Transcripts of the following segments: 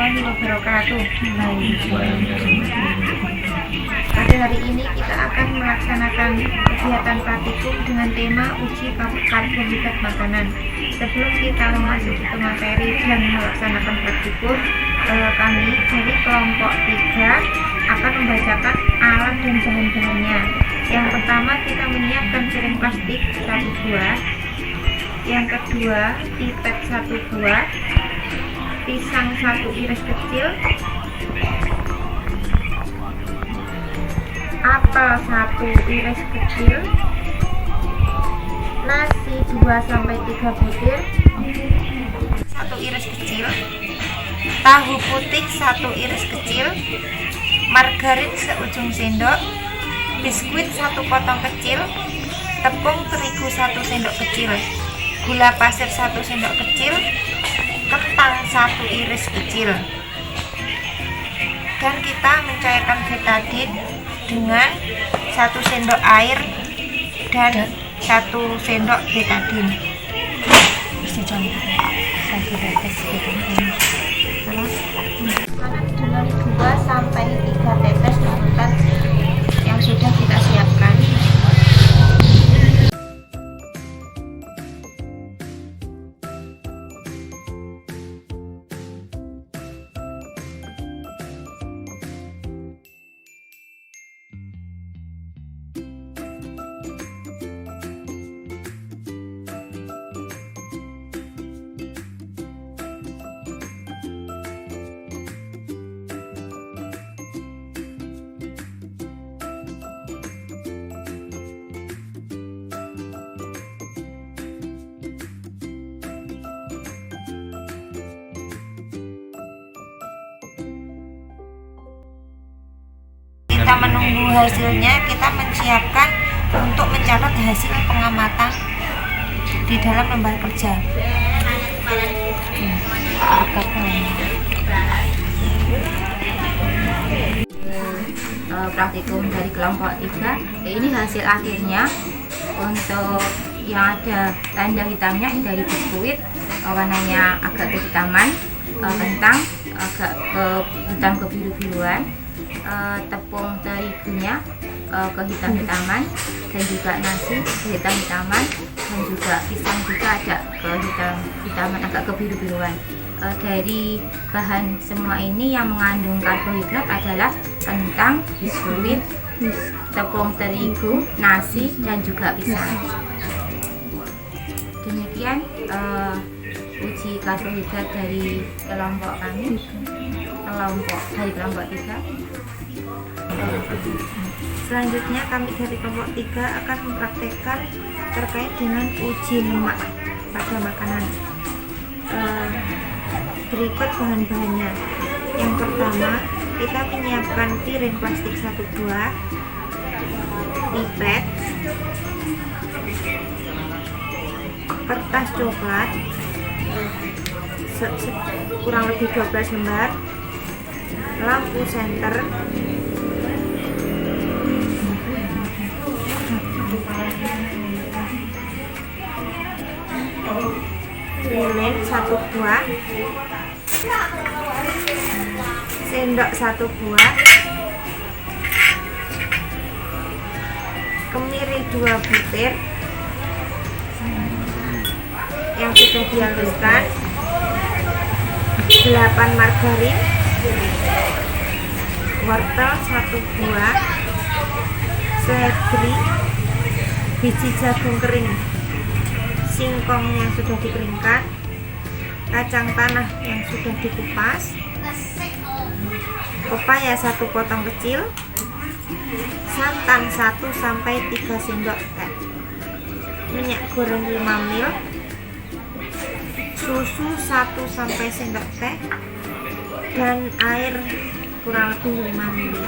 warahmatullahi wabarakatuh. Pada hari ini kita akan melaksanakan kegiatan praktikum dengan tema uji karbohidrat makanan. Sebelum kita memasuki ke materi dan melaksanakan praktikum, kami dari kelompok 3 akan membacakan alat dan bahan-bahannya. Yang pertama, kita menyiapkan piring plastik 1 buah. Yang kedua, pipet 1 buah, pisang 1 iris kecil, apel 1 iris kecil, nasi 2-3 butir, 1 iris kecil, tahu putih 1 iris kecil, margarin seujung sendok, biskuit 1 potong kecil, tepung terigu 1 sendok kecil, gula pasir 1 sendok kecil, kentang 1 iris kecil. Dan kita mencairkan betadin dengan 1 sendok air dan 1 sendok betadin. Dengan 2-3 tetes larutan yang sudah kita siapkan. Kita menunggu hasilnya, kita menyiapkan untuk mencatat hasil pengamatan di dalam lembar kerja. Praktikum dari kelompok 3, ini hasil akhirnya. Untuk yang ada tanda hitamnya dari biskuit, warnanya agak kehitaman, kentang agak hitam kebiru-biruan, tepung terigunya kehitam-hitaman, dan juga nasi kehitam-hitaman, dan juga pisang juga ada kehitam-hitaman agak kebiru-biruan. Dari bahan semua ini yang mengandung karbohidrat adalah kentang, biskuit, tepung terigu, nasi, dan juga pisang. Demikian uji karbohidrat dari kelompok kami, dari kelompok 3. Selanjutnya kami dari kelompok 3 akan mempraktekkan terkait dengan uji lemak pada makanan. Berikut bahan-bahannya. Yang pertama, kita menyiapkan piring plastik 1 buah, pipet, kertas coklat kurang lebih 12 lembar, lampu senter, lilin 1 buah, sendok 1 buah, kemiri 2 butir yang sudah dihaluskan, 8 margarin, wortel 1 buah, seledri, biji jagung kering, singkong yang sudah dikeringkan, kacang tanah yang sudah dikupas, pepaya 1 potong kecil, santan 1-3 sendok teh, minyak goreng 5 ml, susu 1 sendok teh, dan air kurang lebih 5 ml.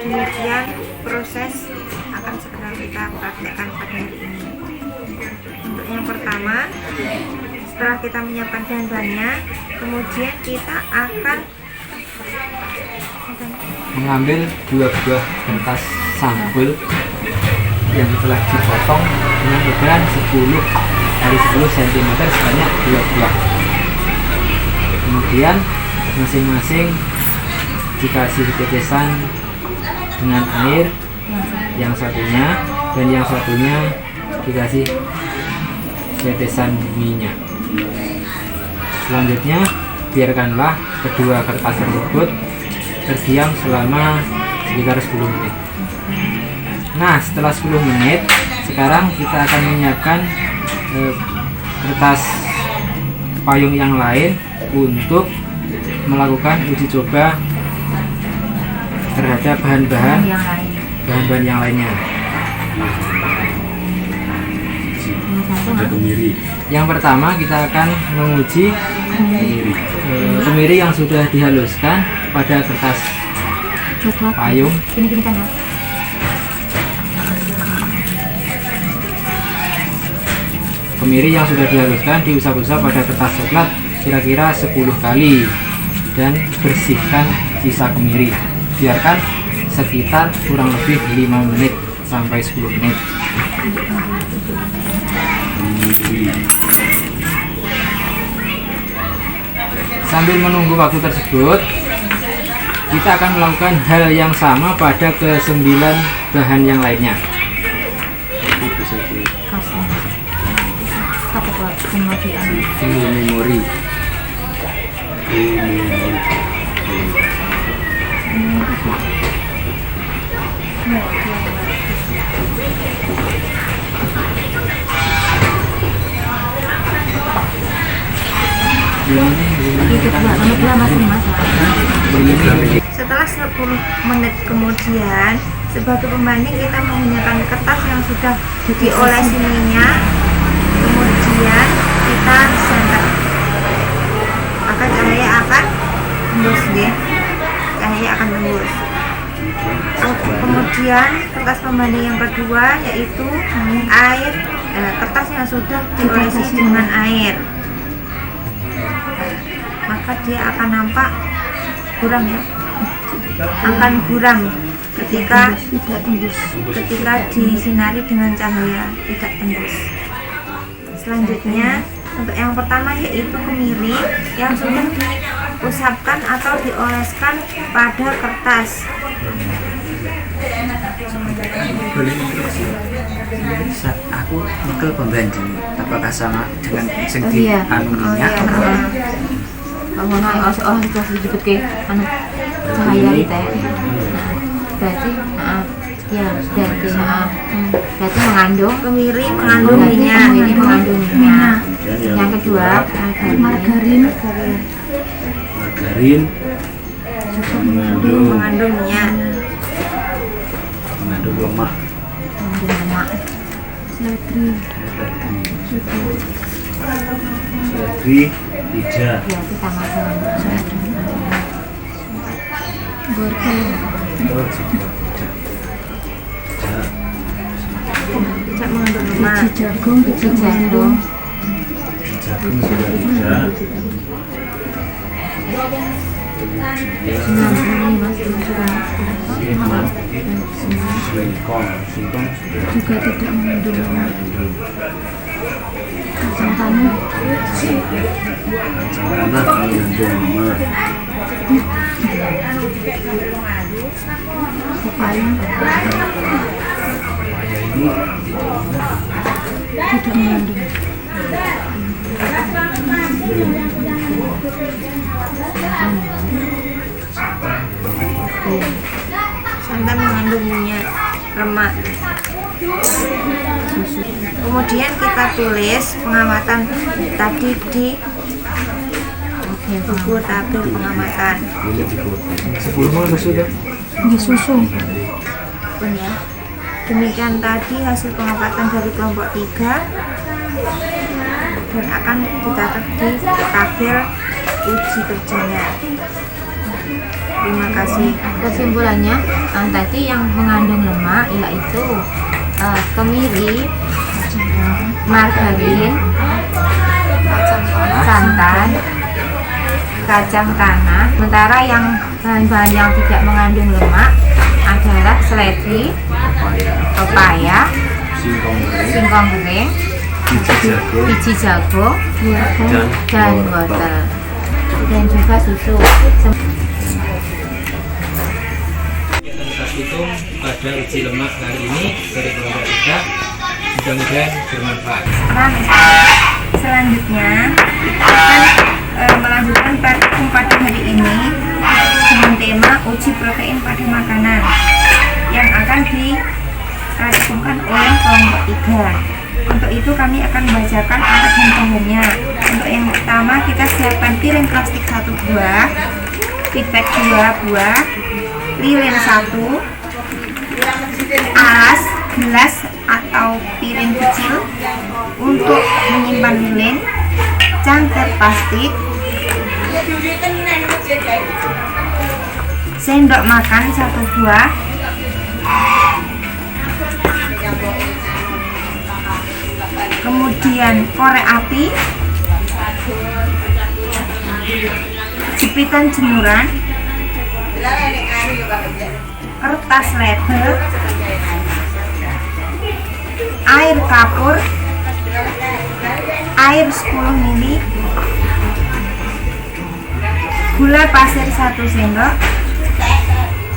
Demikian proses akan segera kita praktekkan pada hari ini. Untuk yang pertama, setelah kita menyiapkan bahan-bahannya, kemudian kita akan mengambil 2 buah kertas sambal yang telah dipotong dengan ukuran 10 x 10 cm sebanyak 2 buah. Kemudian masing-masing dikasih tetesan dengan air yang satunya, dan yang satunya dikasih tetesan minyak. Selanjutnya biarkanlah kedua kertas tersebut terdiam selama sekitar 10 menit. Nah, setelah 10 menit sekarang kita akan menyiapkan kertas payung yang lain untuk melakukan uji coba terhadap bahan-bahan yang lainnya. Yang pertama kita akan menguji kemiri yang sudah dihaluskan pada kertas payung. Gini kan ya. Kemiri yang sudah dihaluskan diusap-usap pada kertas coklat kira-kira 10 kali dan bersihkan sisa kemiri. Biarkan sekitar kurang lebih 5 menit sampai 10 menit. Sambil menunggu waktu tersebut, kita akan melakukan hal yang sama pada ke-9 bahan yang lainnya. Memori. Setelah 10 menit kemudian, sebagai pembanding kita menggunakan kertas yang sudah diolesi minyak, kemudian kita santet, maka cahaya akan tembus ya. Cahaya akan tembus. Kemudian kertas pembanding yang kedua yaitu air, kertas yang sudah diolesi dengan air, maka dia akan nampak buram ya, akan buram ketika disinari dengan cahaya, tidak tembus. Selanjutnya untuk yang pertama yaitu kemiri yang sudah diusapkan atau dioleskan pada kertas. Saat aku nyekel pembanding, apakah sama dengan sing di anu minyak? Bangunan itu disebut ke anu cahaya kita ya. Berarti berarti mengandung Kemiri mengandung minyak. Yang kedua Margarin mengandung minyak. Mengandung lemak. Seledri tidak. berarti sama Tidak mengandung lemak. biji jagung Jagung juga tidak. Singkong juga tidak mengandung lemak. Kacang tanah mengandung lemak. pepaya tidak mengandung. Santan mengandung minyak, lemak. Kemudian kita tulis pengamatan tadi di buku tabel pengamatan. 10 ml susu ya? Susu. Ya. Demikian tadi hasil pengamatan dari kelompok 3 dan akan dicatat di tabel uji kerjanya. Terima kasih. Kesimpulannya, tadi yang mengandung lemak yaitu kemiri, margarin, santan, kacang tanah. Sementara yang bahan-bahan yang tidak mengandung lemak adalah seledri, pepaya, singkong kering, biji jagung, dan wortel. dan juga susu. Kegiatan praktikum pada uji lemak kali ini dari kelompok 3 mudah-mudahan bermanfaat. Selanjutnya kita akan melanjutkan praktikum pada hari ini dengan tema uji protein pada makanan yang akan dipraktikumkan oleh kelompok 3. Untuk itu kami akan membacakan alat dan bahannya. Untuk yang pertama kita siapkan piring plastik 1 buah, pipet 2 buah, lilin 1, alas, gelas atau piring kecil untuk menyimpan lilin, cangkir plastik, sendok makan 1 buah, kemudian korek api, jepitan jemuran, kertas label, air kapur, air 10 ml, gula pasir 1 sendok,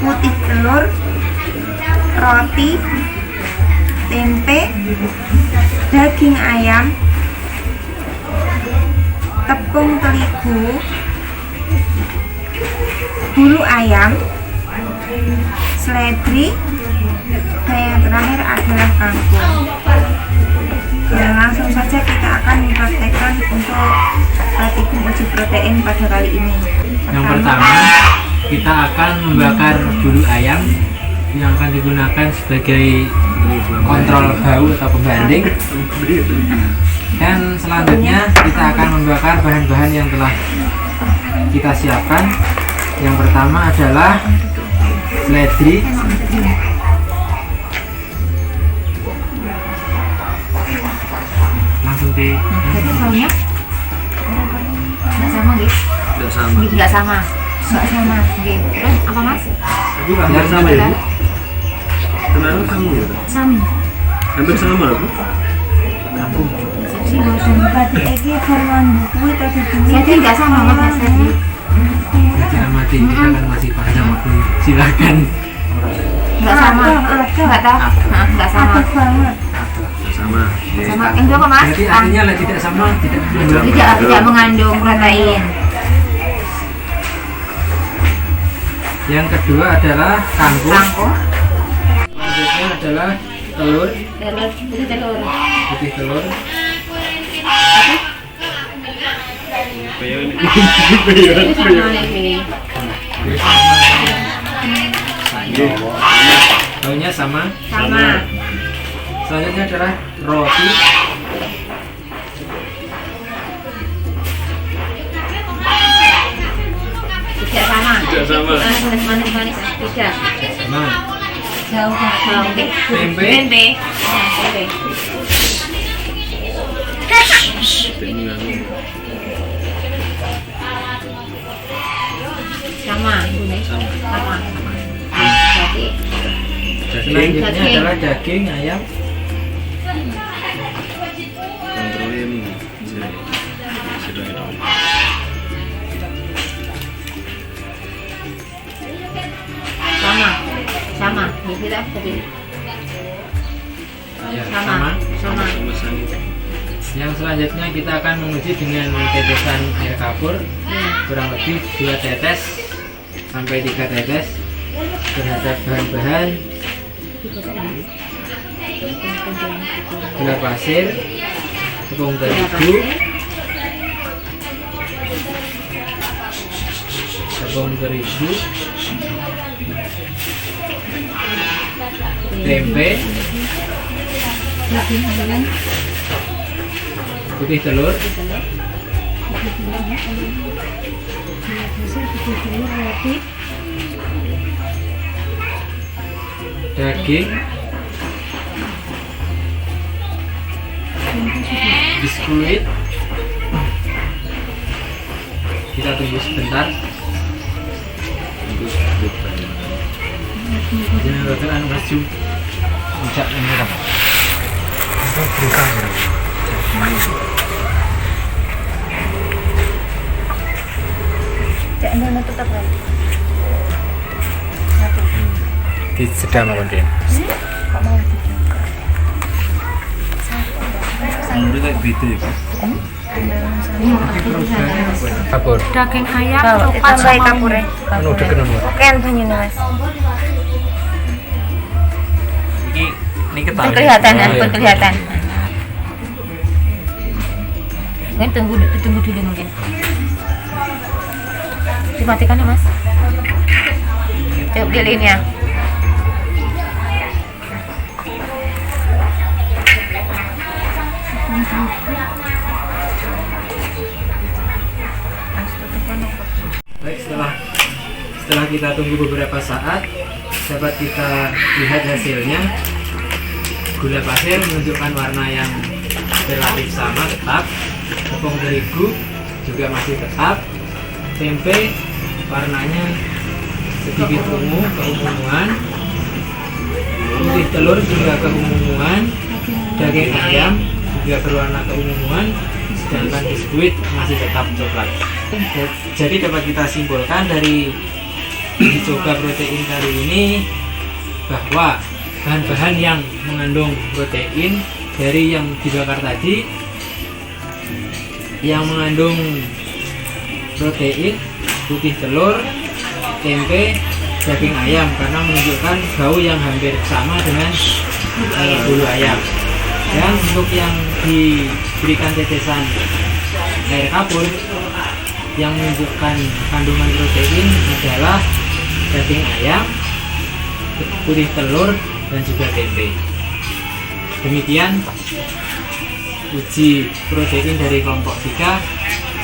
putih telur, roti, tempe, daging ayam, tepung terigu, bulu ayam, seledri, dan yang terakhir adalah kangkung. Dan langsung saja kita akan mempraktekkan untuk praktikum uji protein pada kali ini. Yang pertama, kita akan membakar bulu ayam yang akan digunakan sebagai kontrol bau atau pembanding. Dan selanjutnya kita akan membakar bahan-bahan yang telah kita siapkan. Yang pertama adalah seledri, langsung di Jadi baunya nggak sama, guys. Tidak sama. Nggak sama. Oke. Terus apa, Mas? Tapi hampir sama ya, Bu? Kenapa kamu ya? Sami. Hampir sama, Bu? Jadi nggak sama, Mas. Jadi kita mati, kita akan masih pada waktu. Silakan. nggak sama. Nggak tahu. Nggak sama. Sama. Sama. Yang itu apa, Mas? Jadi artinya lah tidak sama, Tidak mengandung protein. Yang kedua adalah kangkung. Kangkung. Selanjutnya adalah telur, Telur. putih telur. Baunya sama. Sama. Selanjutnya adalah roti. Tidak sama. Tidak sama. Manis. Tidak. Sama. Jauh. Tempe. Tempe. Sama. Sama. Jadi Selanjutnya Daging. adalah daging ayam. Kontrolin. Sudah itu. sama. Ya, tidak tadi. Ya, Sama. Sama sani. Yang selanjutnya kita akan menguji dengan tetesan air kapur kurang lebih 2 tetes sampai 3 tetes terhadap bahan-bahan gula pasir, tepung terigu, tempe, putih telur, daging, biskuit. Kita tunggu sebentar. Jangan bakalan maju. Ucap yang merah. di jeda mawon Den. Kapur. Daging ayam, Bawa, coklat ditambahi sama kapure. Anu deken anu. Okean banyune Mas. Ini Pun kelihatan ya, pun kelihatan. Mungkin ditunggu dulu mungkin. Dimatikan ya Mas. Coba lilinnya. Baik, setelah kita tunggu beberapa saat, dapat kita lihat hasilnya. Gula pasir menunjukkan warna yang relatif sama, tetap. Tepung terigu juga masih tetap. Tempe warnanya sedikit ungu, keunguan. Putih telur juga keunguan. Daging ayam juga berwarna keunguan. Sedangkan biskuit masih tetap coklat. Jadi dapat kita simpulkan dari uji coba protein kali ini bahwa bahan-bahan yang mengandung protein dari yang dibakar tadi, yang mengandung protein putih telur, tempe, daging ayam, karena menunjukkan bau yang hampir sama dengan bulu ayam. Dan untuk yang diberikan tetesan air kapur yang menunjukkan kandungan protein adalah daging ayam, putih telur, dan juga tempe. Demikian uji protein dari kelompok 3,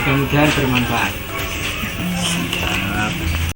mudah-mudahan bermanfaat.